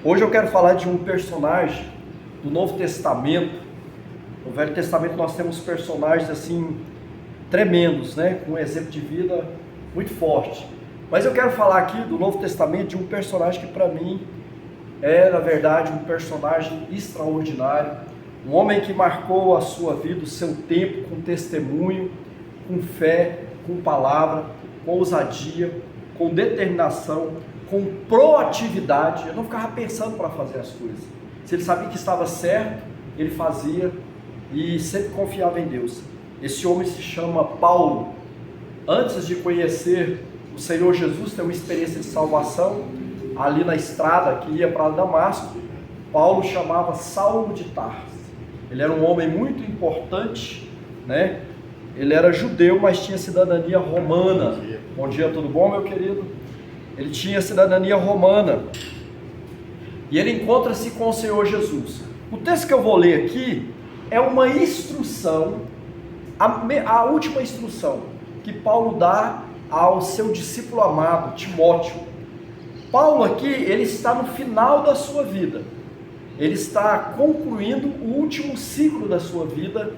Hoje eu quero falar de um personagem do Novo Testamento. No Velho Testamento nós temos personagens assim tremendos, né? Com um exemplo de vida muito forte. Mas eu quero falar aqui do Novo Testamento de um personagem que para mim é, na verdade, um personagem extraordinário. Um homem que marcou a sua vida, o seu tempo com testemunho, com fé, com palavra, com ousadia, com determinação, com proatividade. Ele não ficava pensando para fazer as coisas. Se ele sabia que estava certo, ele fazia e sempre confiava em Deus. Esse homem se chama Paulo. Antes de conhecer o Senhor Jesus, tem uma experiência de salvação ali na estrada que ia para Damasco. Paulo chamava Saulo de Tarso. Ele era um homem muito importante, né? Ele era judeu, mas tinha cidadania romana. Bom dia, tudo bom, meu querido? Ele tinha cidadania romana. E ele encontra-se com o Senhor Jesus. O texto que eu vou ler aqui é uma instrução, a última instrução que Paulo dá ao seu discípulo amado, Timóteo. Paulo aqui, ele está no final da sua vida. Ele está concluindo o último ciclo da sua vida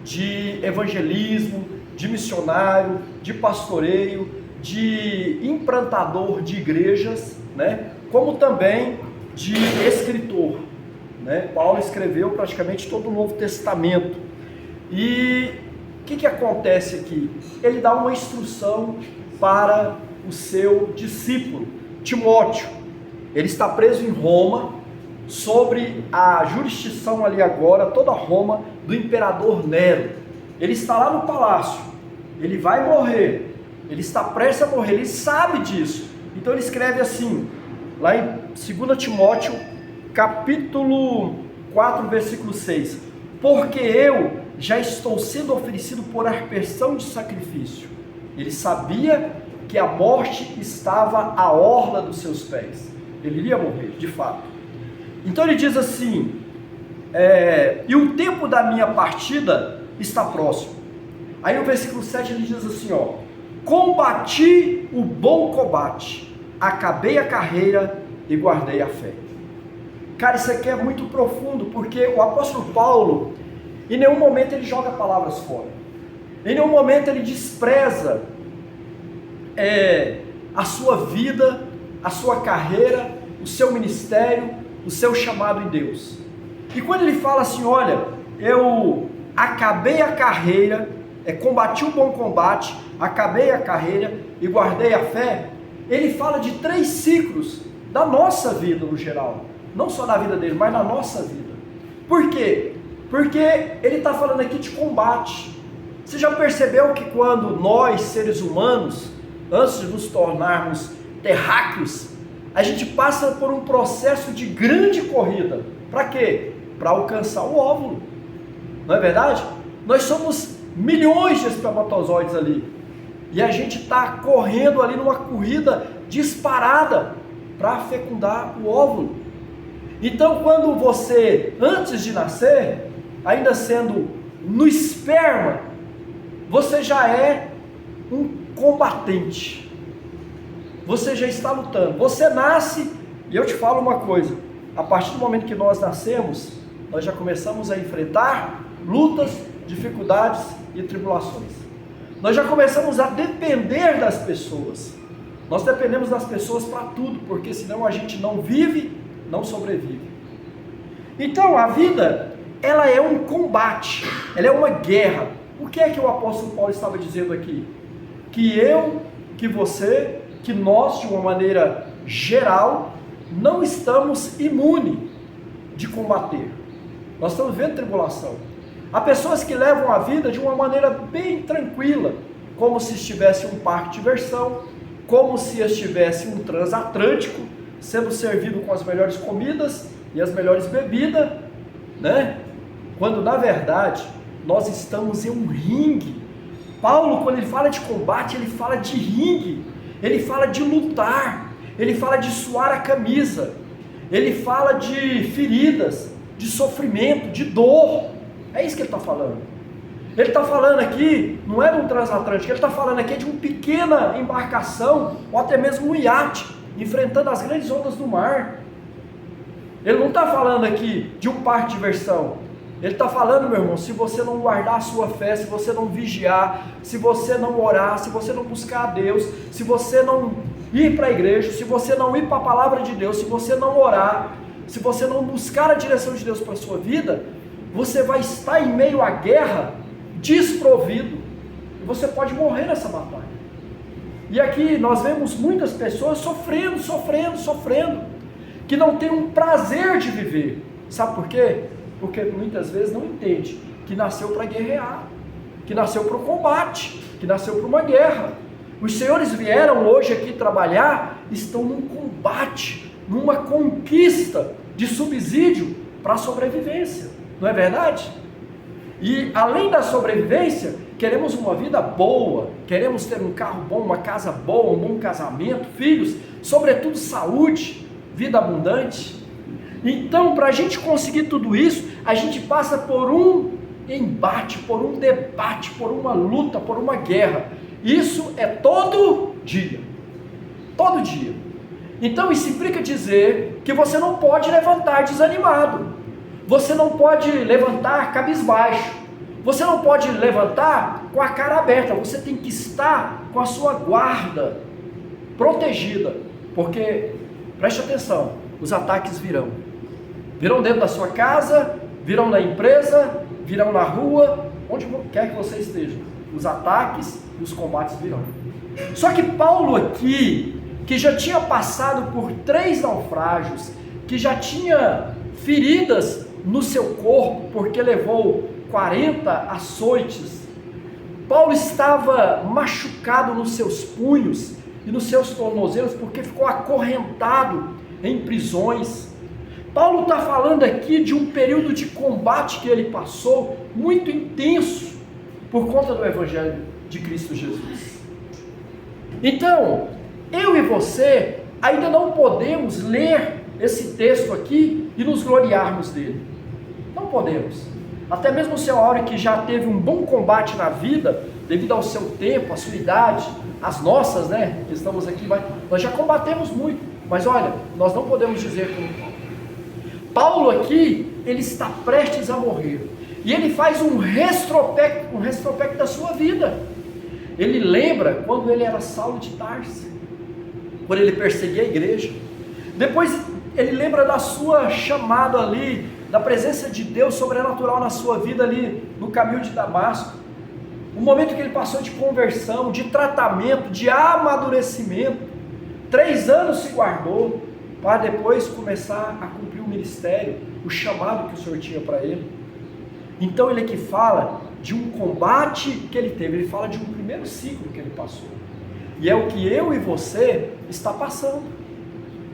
de evangelismo, de missionário, de pastoreio, de implantador de igrejas, né? Como também de escritor, né? Paulo escreveu praticamente todo o Novo Testamento. E o que acontece aqui? Ele dá uma instrução para o seu discípulo, Timóteo. Ele está preso em Roma, sobre a jurisdição ali agora, toda Roma, do imperador Nero. Ele está lá no palácio, ele vai morrer, ele está prestes a morrer, ele sabe disso. Então ele escreve assim, lá em 2 Timóteo, capítulo 4, versículo 6. Porque eu já estou sendo oferecido por aspersão de sacrifício. Ele sabia que a morte estava à orla dos seus pés. Ele iria morrer, de fato. Então ele diz assim, e o tempo da minha partida está próximo. Aí no versículo 7 ele diz assim, combati o bom combate, acabei a carreira e guardei a fé. Cara, isso aqui é muito profundo, porque o apóstolo Paulo, em nenhum momento ele joga palavras fora. Em nenhum momento ele despreza a sua vida, a sua carreira, o seu ministério, o seu chamado em Deus. E quando ele fala assim, olha, eu acabei a carreira, combati o bom combate, acabei a carreira e guardei a fé, ele fala de 3 ciclos da nossa vida no geral, não só da vida dele, mas na nossa vida. Por quê? Porque ele está falando aqui de combate. Você já percebeu que quando nós, seres humanos, antes de nos tornarmos terráqueos, a gente passa por um processo de grande corrida. Para quê? Para alcançar o óvulo. Não é verdade? Nós somos milhões de espermatozoides ali. E a gente está correndo ali numa corrida disparada para fecundar o óvulo. Então quando você, antes de nascer, ainda sendo no esperma, você já é um combatente. Você já está lutando. Você nasce, e eu te falo uma coisa, a partir do momento que nós nascemos, nós já começamos a enfrentar lutas, dificuldades e tribulações. Nós já começamos a depender das pessoas. Nós dependemos das pessoas para tudo, porque senão a gente não vive, não sobrevive. Então a vida, ela é um combate, ela é uma guerra. O que é que o apóstolo Paulo estava dizendo aqui? Que eu, que você, que nós, de uma maneira geral, não estamos imunes de combater. Nós estamos vendo tribulação. Há pessoas que levam a vida de uma maneira bem tranquila, como se estivesse um parque de diversão, como se estivesse um transatlântico, sendo servido com as melhores comidas e as melhores bebidas, né? Quando na verdade nós estamos em um ringue. Paulo, quando ele fala de combate, ele fala de ringue, ele fala de lutar, ele fala de suar a camisa, ele fala de feridas, de sofrimento, de dor. É isso que ele está falando. Ele está falando aqui, não é de um transatlântico, ele está falando aqui de uma pequena embarcação, ou até mesmo um iate, enfrentando as grandes ondas do mar. Ele não está falando aqui de um parque de diversão. Ele está falando, meu irmão, se você não guardar a sua fé, se você não vigiar, se você não orar, se você não buscar a Deus, se você não ir para a igreja, se você não ir para a palavra de Deus, se você não orar, se você não buscar a direção de Deus para a sua vida, você vai estar em meio à guerra desprovido, e você pode morrer nessa batalha. E aqui nós vemos muitas pessoas sofrendo, que não tem um prazer de viver. Sabe por quê? Porque muitas vezes não entende que nasceu para guerrear, que nasceu para o combate, que nasceu para uma guerra. Os senhores vieram hoje aqui trabalhar, estão num combate, numa conquista de subsídio para a sobrevivência, não é verdade? E além da sobrevivência, queremos uma vida boa, queremos ter um carro bom, uma casa boa, um bom casamento, filhos, sobretudo saúde, vida abundante. Então, para a gente conseguir tudo isso, a gente passa por um embate, por um debate, por uma luta, por uma guerra. Isso é todo dia. Todo dia. Então, isso implica dizer que você não pode levantar desanimado. Você não pode levantar cabisbaixo. Você não pode levantar com a cara aberta. Você tem que estar com a sua guarda protegida. Porque, preste atenção, os ataques virão. Virão dentro da sua casa, virão na empresa, virão na rua, onde quer que você esteja. Os ataques e os combates virão. Só que Paulo aqui, que já tinha passado por 3 naufrágios, que já tinha feridas no seu corpo, porque levou 40 açoites, Paulo estava machucado nos seus punhos e nos seus tornozelos, porque ficou acorrentado em prisões. Paulo está falando aqui de um período de combate que ele passou, muito intenso, por conta do Evangelho de Cristo Jesus. Então, eu e você ainda não podemos ler esse texto aqui e nos gloriarmos dele. Não podemos. Até mesmo o seu Áureo, que já teve um bom combate na vida, devido ao seu tempo, à sua idade, as nossas, né, que estamos aqui, nós já combatemos muito, mas olha, nós não podemos dizer como Paulo. Paulo aqui, ele está prestes a morrer, e ele faz um retrospecto da sua vida. Ele lembra quando ele era Saulo de Tarso, quando ele perseguia a igreja. Depois ele lembra da sua chamada ali, da presença de Deus sobrenatural na sua vida ali no caminho de Damasco. O momento que ele passou de conversão, de tratamento, de amadurecimento. 3 anos se guardou para depois começar a cumprir o ministério, o chamado que o Senhor tinha para ele. Então ele aqui fala de um combate que ele teve, ele fala de um primeiro ciclo que ele passou. E é o que eu e você está passando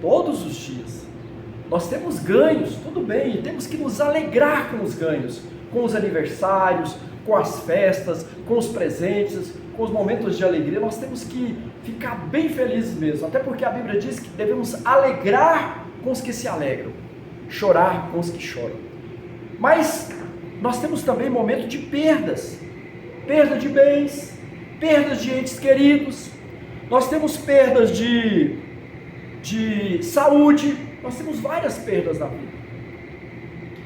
todos os dias. Nós temos ganhos, tudo bem, e temos que nos alegrar com os ganhos, com os aniversários, com as festas, com os presentes, com os momentos de alegria. Nós temos que ficar bem felizes mesmo, até porque a Bíblia diz que devemos alegrar com os que se alegram, chorar com os que choram. Mas nós temos também momentos de perdas, perda de bens, perdas de entes queridos, nós temos perdas de saúde, nós temos várias perdas na vida.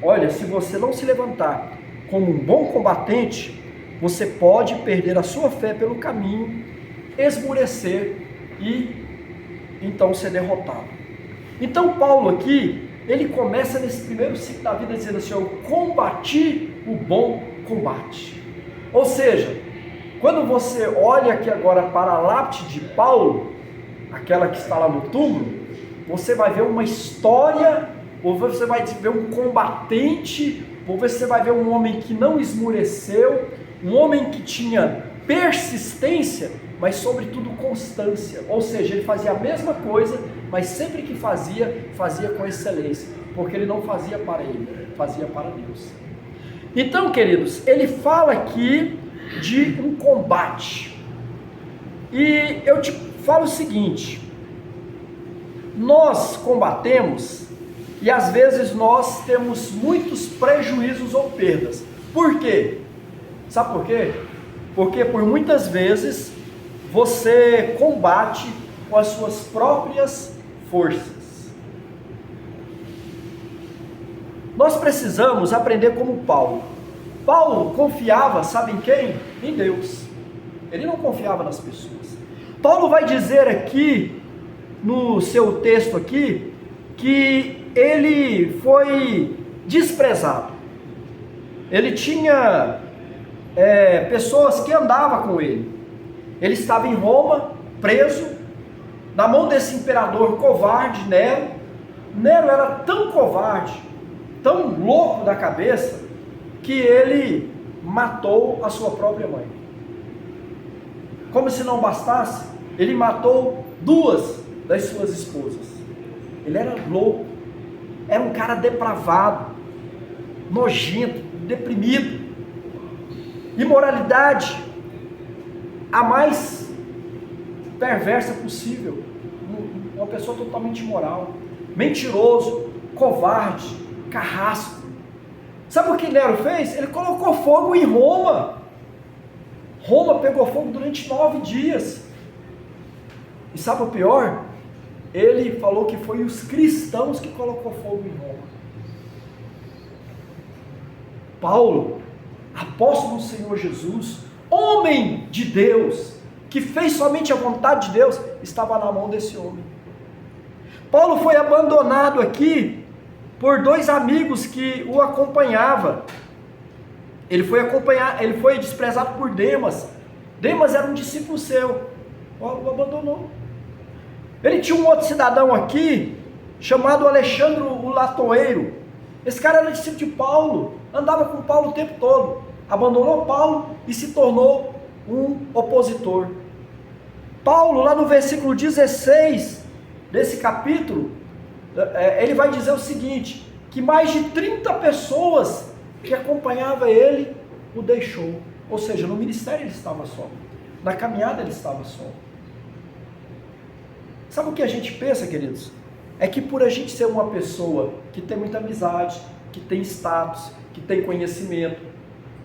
Olha, se você não se levantar como um bom combatente, você pode perder a sua fé pelo caminho, esmurecer e então ser derrotado. Então Paulo aqui, ele começa nesse primeiro ciclo da vida dizendo assim: eu combati o bom combate. Ou seja, quando você olha aqui agora para a lápide de Paulo, aquela que está lá no túmulo, você vai ver uma história, ou você vai ver um combatente, ou você vai ver um homem que não esmureceu, um homem que tinha persistência, mas sobretudo constância. Ou seja, ele fazia a mesma coisa, mas sempre que fazia com excelência, porque ele não fazia para ele, fazia para Deus. Então, queridos, ele fala aqui de um combate, e eu te falo o seguinte: nós combatemos e às vezes nós temos muitos prejuízos ou perdas. Por quê? Sabe por quê? Porque por muitas vezes você combate com as suas próprias forças. Nós precisamos aprender como Paulo. Paulo confiava, sabe em quem? Em Deus. Ele não confiava nas pessoas. Paulo vai dizer aqui, no seu texto aqui, que ele foi desprezado. Ele tinha pessoas que andavam com ele. Ele estava em Roma, preso, na mão desse imperador covarde, Nero. Nero era tão covarde, tão louco da cabeça, que ele matou a sua própria mãe. Como se não bastasse, ele matou 2 das suas esposas. Ele era louco, era um cara depravado, nojento, deprimido. Imoralidade a mais perversa possível. Uma pessoa totalmente imoral, mentiroso, covarde, carrasco. Sabe o que Nero fez? Ele colocou fogo em Roma. Roma pegou fogo durante 9 dias. E sabe o pior? Ele falou que foi os cristãos que colocou fogo em Roma. Paulo, apóstolo do Senhor Jesus, homem de Deus, que fez somente a vontade de Deus, estava na mão desse homem. Paulo foi abandonado aqui por 2 amigos que o acompanhavam. Ele foi desprezado por Demas. Demas era um discípulo seu, o abandonou. Ele tinha um outro cidadão aqui, chamado Alexandre o Latoeiro. Esse cara era discípulo de Paulo, andava com Paulo o tempo todo. Abandonou Paulo e se tornou um opositor. Paulo, lá no versículo 16 desse capítulo, ele vai dizer o seguinte, que mais de 30 pessoas que acompanhavam ele o deixou. Ou seja, no ministério ele estava só, na caminhada ele estava só. Sabe o que a gente pensa, queridos? É que por a gente ser uma pessoa que tem muita amizade, que tem status, que tem conhecimento,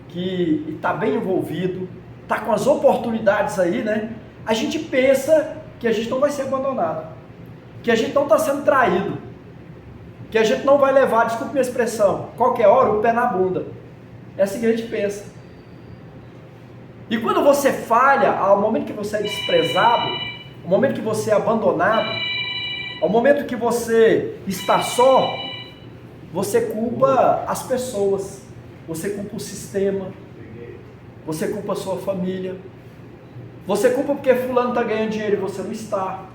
que está bem envolvido, está com as oportunidades aí, né? A gente pensa que a gente não vai ser abandonado, que a gente não está sendo traído, que a gente não vai levar, desculpe minha expressão, qualquer hora o pé na bunda. É assim que a gente pensa. E quando você falha, ao momento que você é desprezado, ao momento que você é abandonado, ao momento que você está só, você culpa as pessoas, você culpa o sistema, você culpa a sua família, você culpa porque fulano está ganhando dinheiro e você não está.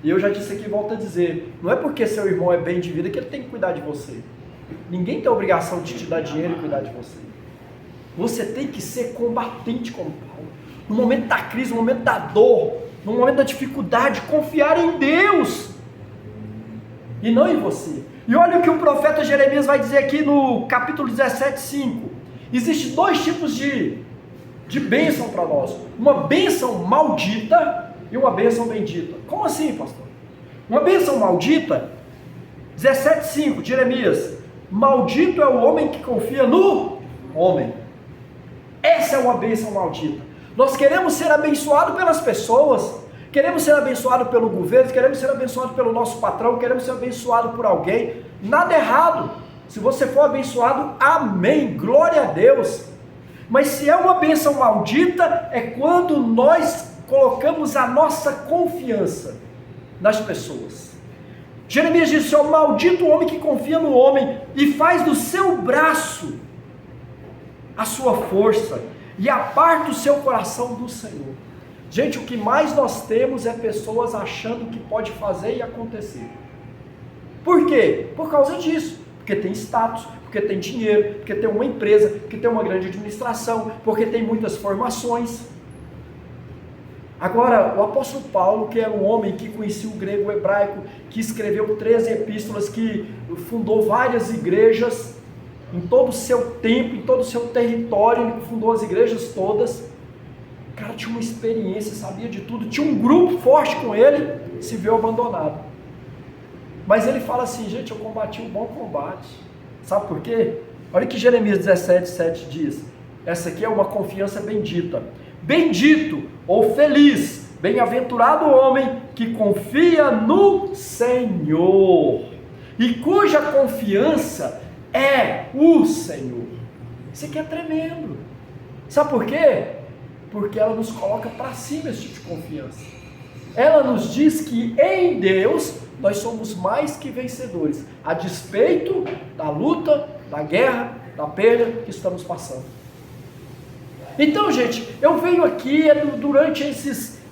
E eu já disse aqui e volto a dizer, não é porque seu irmão é bem de vida que ele tem que cuidar de você. Ninguém tem a obrigação de te dar dinheiro e cuidar de você. Você tem que ser combatente como Paulo. No momento da crise, no momento da dor, no momento da dificuldade, confiar em Deus e não em você. E olha o que o profeta Jeremias vai dizer aqui no capítulo 17:5. Existem 2 tipos de bênção para nós. Uma bênção maldita e uma bênção bendita. Como assim, pastor? Uma bênção maldita, 17:5, Jeremias. Maldito é o homem que confia no homem. Essa é uma bênção maldita. Nós queremos ser abençoados pelas pessoas, queremos ser abençoados pelo governo, queremos ser abençoados pelo nosso patrão, queremos ser abençoados por alguém. Nada errado. Se você for abençoado, amém, glória a Deus. Mas se é uma bênção maldita, é quando nós colocamos a nossa confiança nas pessoas. Jeremias diz: ó, maldito o homem que confia no homem e faz do seu braço a sua força e aparta o seu coração do Senhor. Gente, o que mais nós temos é pessoas achando que pode fazer e acontecer. Por quê? Por causa disso. Porque tem status, porque tem dinheiro, porque tem uma empresa, porque tem uma grande administração, porque tem muitas formações. Agora, o apóstolo Paulo, que era um homem que conhecia o grego e o hebraico, que escreveu 13 epístolas, que fundou várias igrejas, em todo o seu tempo, em todo o seu território, ele fundou as igrejas todas. O cara tinha uma experiência, sabia de tudo, tinha um grupo forte com ele, se viu abandonado. Mas ele fala assim: gente, eu combati um bom combate. Sabe por quê? Olha que Jeremias 17:7 diz. Essa aqui é uma confiança bendita. Bendito ou feliz, bem-aventurado o homem que confia no Senhor e cuja confiança é o Senhor. Isso aqui é tremendo. Sabe por quê? Porque ela nos coloca para cima esse tipo de confiança. Ela nos diz que em Deus nós somos mais que vencedores, a despeito da luta, da guerra, da perda que estamos passando. Então, gente, eu venho aqui durante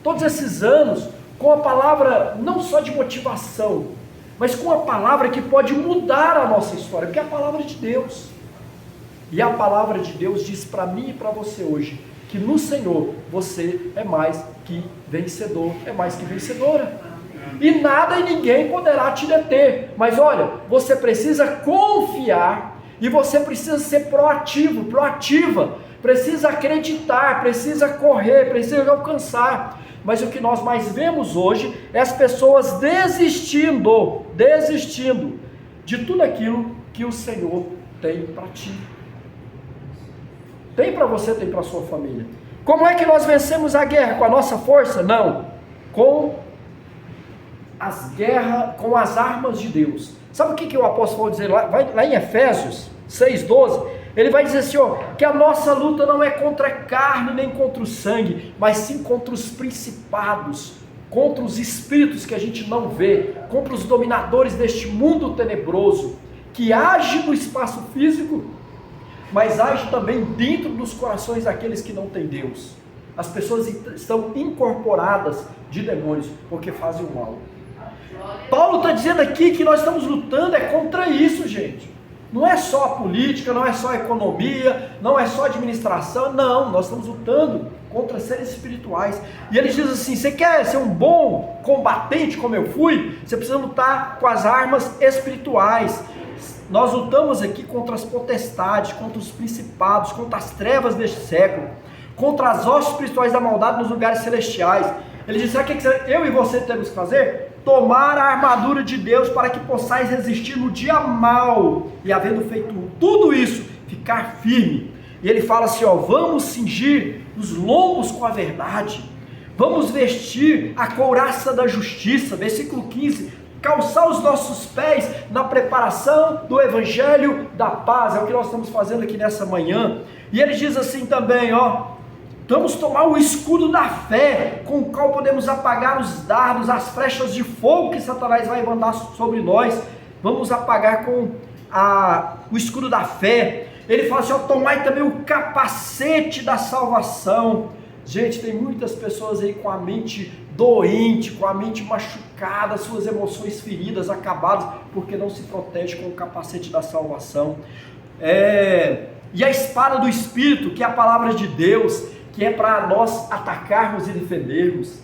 todos esses anos com a palavra não só de motivação, mas com a palavra que pode mudar a nossa história, porque é a palavra de Deus. E a palavra de Deus diz para mim e para você hoje, que no Senhor você é mais que vencedor, é mais que vencedora. E nada e ninguém poderá te deter. Mas olha, você precisa confiar e você precisa ser proativo, proativa. Precisa acreditar, precisa correr, precisa alcançar. Mas o que nós mais vemos hoje é as pessoas desistindo de tudo aquilo que o Senhor tem para ti. Tem para você, tem para a sua família. Como é que nós vencemos a guerra? Com a nossa força? Não. Com as armas de Deus. Sabe o que o apóstolo vai dizer lá em Efésios 6,12? Ele vai dizer assim, que a nossa luta não é contra a carne nem contra o sangue, mas sim contra os principados, contra os espíritos que a gente não vê, contra os dominadores deste mundo tenebroso, que age no espaço físico, mas age também dentro dos corações daqueles que não têm Deus. As pessoas estão incorporadas de demônios, porque fazem o mal. Paulo está dizendo aqui que nós estamos lutando contra isso, gente. Não é só a política, não é só a economia, não é só a administração, não, nós estamos lutando contra seres espirituais. E ele diz assim, você quer ser um bom combatente como eu fui? Você precisa lutar com as armas espirituais. Nós lutamos aqui contra as potestades, contra os principados, contra as trevas deste século, contra as hostes espirituais da maldade nos lugares celestiais. Ele diz, sabe o que eu e você temos que fazer? Tomar a armadura de Deus para que possais resistir no dia mau, e havendo feito tudo isso, ficar firme. E ele fala assim, vamos cingir os lombos com a verdade, vamos vestir a couraça da justiça, versículo 15, calçar os nossos pés na preparação do evangelho da paz, é o que nós estamos fazendo aqui nessa manhã. E ele diz assim também, vamos tomar o escudo da fé, com o qual podemos apagar os dardos, as flechas de fogo que Satanás vai mandar sobre nós. Vamos apagar com o escudo da fé. Ele fala assim, tomai também o capacete da salvação. Gente, tem muitas pessoas aí com a mente doente, com a mente machucada, suas emoções feridas, acabadas, porque não se protege com o capacete da salvação. E a espada do Espírito, que é a palavra de Deus, que é para nós atacarmos e defendermos.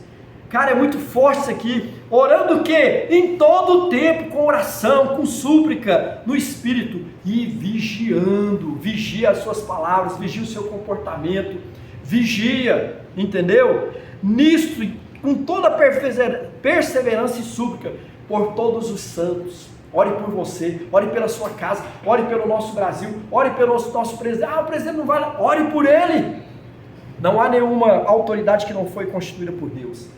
Cara, é muito forte isso aqui. Orando o quê? Em todo o tempo, com oração, com súplica, no Espírito, e vigiando. Vigia as suas palavras, vigia o seu comportamento, vigia, entendeu? Nisto, com toda perseverança e súplica, por todos os santos. Ore por você, ore pela sua casa, ore pelo nosso Brasil, ore pelo nosso presidente. O presidente não vai, ore por ele. Não há nenhuma autoridade que não foi constituída por Deus.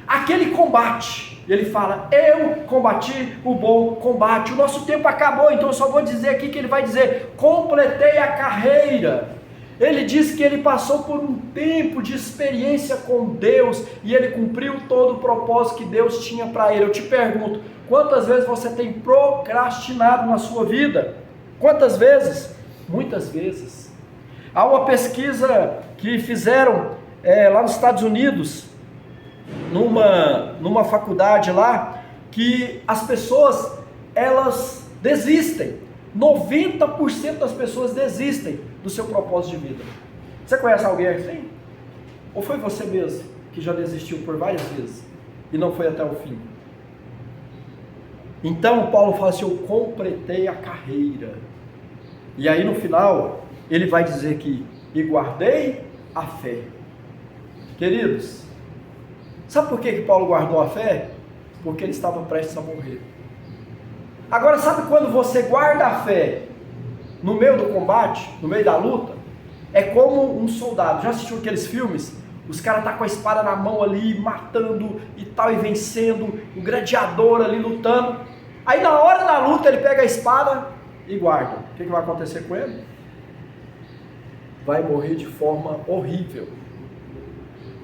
Aquele combate, ele fala, eu combati o bom combate. O nosso tempo acabou, então eu só vou dizer aqui que ele vai dizer, completei a carreira. Ele diz que ele passou por um tempo de experiência com Deus e ele cumpriu todo o propósito que Deus tinha para ele. Eu te pergunto, quantas vezes você tem procrastinado na sua vida? Quantas vezes? Muitas vezes. Há uma pesquisa que fizeram lá nos Estados Unidos, numa faculdade lá, que as pessoas, elas desistem. 90% das pessoas desistem do seu propósito de vida. Você conhece alguém assim? Ou foi você mesmo que já desistiu por várias vezes e não foi até o fim? Então Paulo fala assim, eu completei a carreira. E aí no final, ele vai dizer que, e guardei a fé. Queridos, sabe por que Paulo guardou a fé? Porque ele estava prestes a morrer. Agora, sabe quando você guarda a fé no meio do combate, no meio da luta? É como um soldado. Já assistiu aqueles filmes? Os caras estão com a espada na mão ali, matando e tal, e vencendo, o gladiador ali lutando. Aí na hora da luta ele pega a espada e guarda. O que vai acontecer com ele? Vai morrer de forma horrível.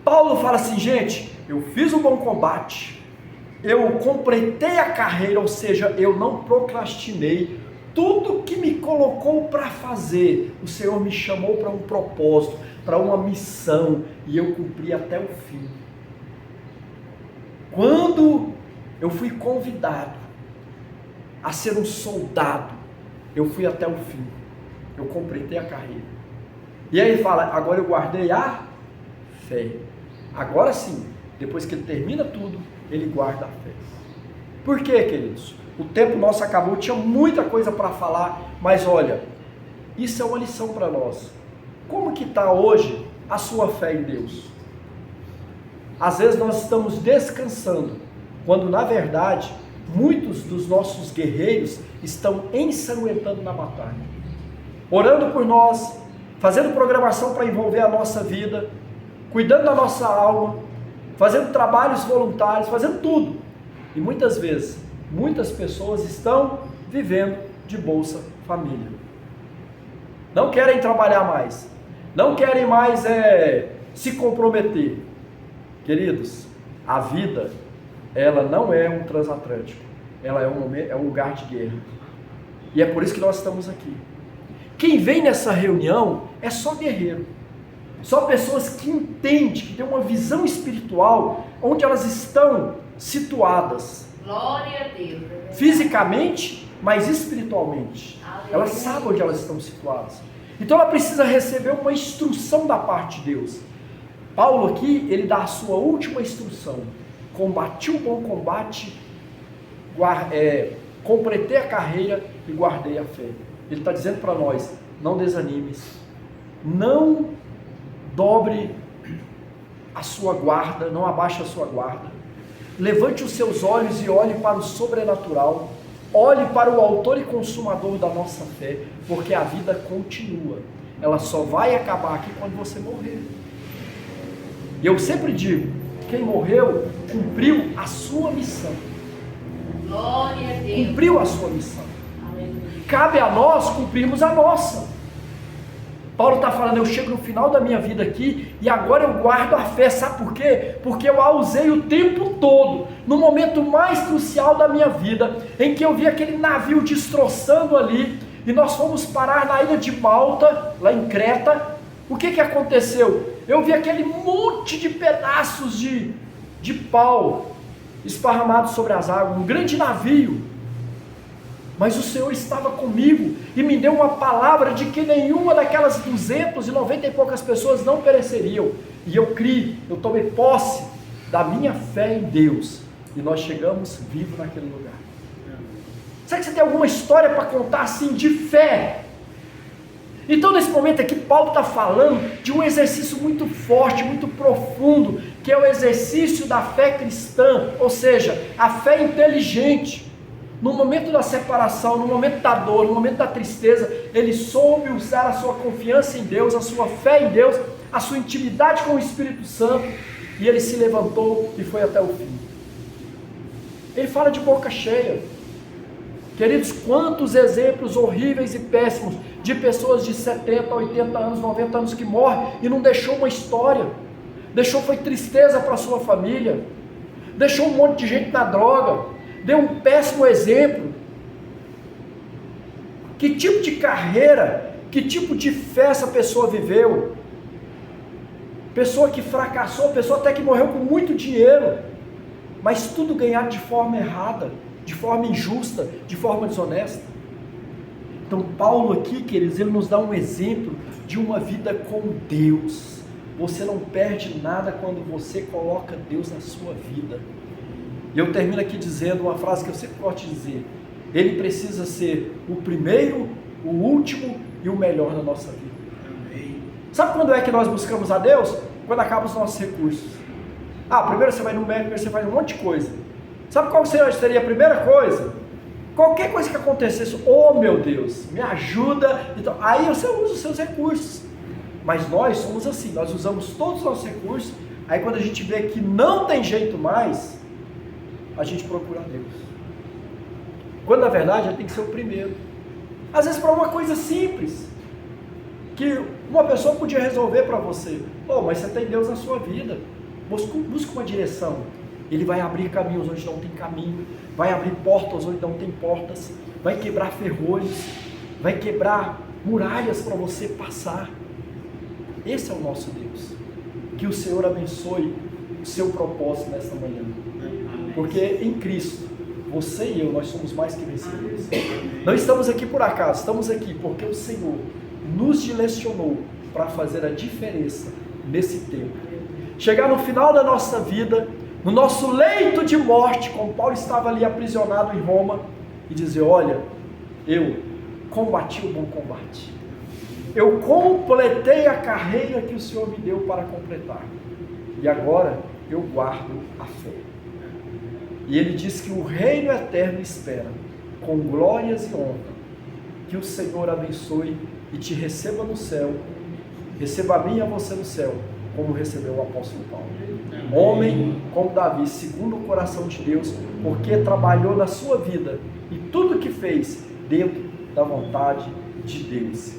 Paulo fala assim, gente, eu fiz um bom combate, eu completei a carreira, ou seja, eu não procrastinei. Tudo que me colocou para fazer, o Senhor me chamou para um propósito, para uma missão, e eu cumpri até o fim. Quando eu fui convidado a ser um soldado, eu fui até o fim, eu completei a carreira. E aí ele fala, agora eu guardei a fé. Agora sim, depois que ele termina tudo, ele guarda a fé. Por quê, queridos? O tempo nosso acabou, tinha muita coisa para falar, mas olha, isso é uma lição para nós. Como que está hoje a sua fé em Deus? Às vezes nós estamos descansando, quando na verdade, muitos dos nossos guerreiros estão ensanguentando na batalha. Orando por nós, fazendo programação para envolver a nossa vida, cuidando da nossa alma, fazendo trabalhos voluntários, fazendo tudo. E muitas vezes, muitas pessoas estão vivendo de Bolsa Família. Não querem trabalhar mais, não querem mais se comprometer. Queridos, a vida, ela não é um transatlântico, ela é um lugar de guerra. E é por isso que nós estamos aqui. Quem vem nessa reunião é só guerreiro, só pessoas que entendem, que têm uma visão espiritual, onde elas estão situadas. Glória a Deus. Fisicamente, mas espiritualmente. Aleluia. Elas sabem onde elas estão situadas. Então ela precisa receber uma instrução da parte de Deus. Paulo aqui, ele dá a sua última instrução. Combati o bom combate, completei a carreira e guardei a fé. Ele está dizendo para nós, não desanimes, não dobre a sua guarda, não abaixe a sua guarda. Levante os seus olhos e olhe para o sobrenatural. Olhe para o autor e consumador da nossa fé, porque a vida continua. Ela só vai acabar aqui quando você morrer. E eu sempre digo, quem morreu cumpriu a sua missão. Glória a Deus. Cumpriu a sua missão. Aleluia. Cabe a nós cumprirmos a nossa. Paulo está falando, eu chego no final da minha vida aqui e agora eu guardo a fé. Sabe por quê? Porque eu a usei o tempo todo, no momento mais crucial da minha vida, em que eu vi aquele navio destroçando ali, e nós fomos parar na ilha de Malta, lá em Creta. O que aconteceu? Eu vi aquele monte de pedaços de pau esparramados sobre as águas, um grande navio. Mas o Senhor estava comigo e me deu uma palavra de que nenhuma daquelas 290 e poucas pessoas não pereceriam. E eu criei, eu tomei posse da minha fé em Deus. E nós chegamos vivos naquele lugar. Será que você tem alguma história para contar assim de fé? Então nesse momento aqui Paulo está falando de um exercício muito forte, muito profundo, que é o exercício da fé cristã, ou seja, a fé inteligente. No momento da separação, no momento da dor, no momento da tristeza, ele soube usar a sua confiança em Deus, a sua fé em Deus, a sua intimidade com o Espírito Santo, e ele se levantou e foi até o fim. Ele fala de boca cheia. Queridos, quantos exemplos horríveis e péssimos de pessoas de 70, 80 anos, 90 anos que morrem e não deixou uma história, foi tristeza para a sua família, deixou um monte de gente na droga, deu um péssimo exemplo. Que tipo de carreira, que tipo de fé essa pessoa viveu? Pessoa que fracassou, pessoa até que morreu com muito dinheiro, mas tudo ganhado de forma errada, de forma injusta, de forma desonesta. Então Paulo aqui, queridos, ele nos dá um exemplo de uma vida com Deus. Você não perde nada quando você coloca Deus na sua vida. E eu termino aqui dizendo uma frase que eu sempre gosto de dizer: Ele precisa ser o primeiro, o último e o melhor na nossa vida. Amém. Sabe quando é que nós buscamos a Deus? Quando acabam os nossos recursos. Primeiro você vai no médico, primeiro você faz um monte de coisa. Sabe qual seria a primeira coisa? Qualquer coisa que acontecesse, oh meu Deus, me ajuda. Então, aí você usa os seus recursos. Mas nós somos assim, nós usamos todos os nossos recursos. Aí quando a gente vê que não tem jeito mais, a gente procura Deus. Quando na verdade ele tem que ser o primeiro. Às vezes para uma coisa simples, que uma pessoa podia resolver para você. Oh, mas você tem Deus na sua vida. Busca uma direção. Ele vai abrir caminhos onde não tem caminho, vai abrir portas onde não tem portas, vai quebrar ferrolhos, vai quebrar muralhas para você passar. Esse é o nosso Deus. Que o Senhor abençoe o seu propósito nesta manhã. Porque em Cristo, você e eu, nós somos mais que vencedores. Não estamos aqui por acaso, estamos aqui porque o Senhor nos direcionou para fazer a diferença nesse tempo. Chegar no final da nossa vida, no nosso leito de morte, como Paulo estava ali aprisionado em Roma, e dizer: olha, eu combati o bom combate, eu completei a carreira que o Senhor me deu para completar, e agora eu guardo a fé. E ele diz que o reino eterno espera, com glórias e honra. Que o Senhor abençoe e te receba no céu, receba a mim e a você no céu, como recebeu o apóstolo Paulo. Homem como Davi, segundo o coração de Deus, porque trabalhou na sua vida e tudo que fez dentro da vontade de Deus.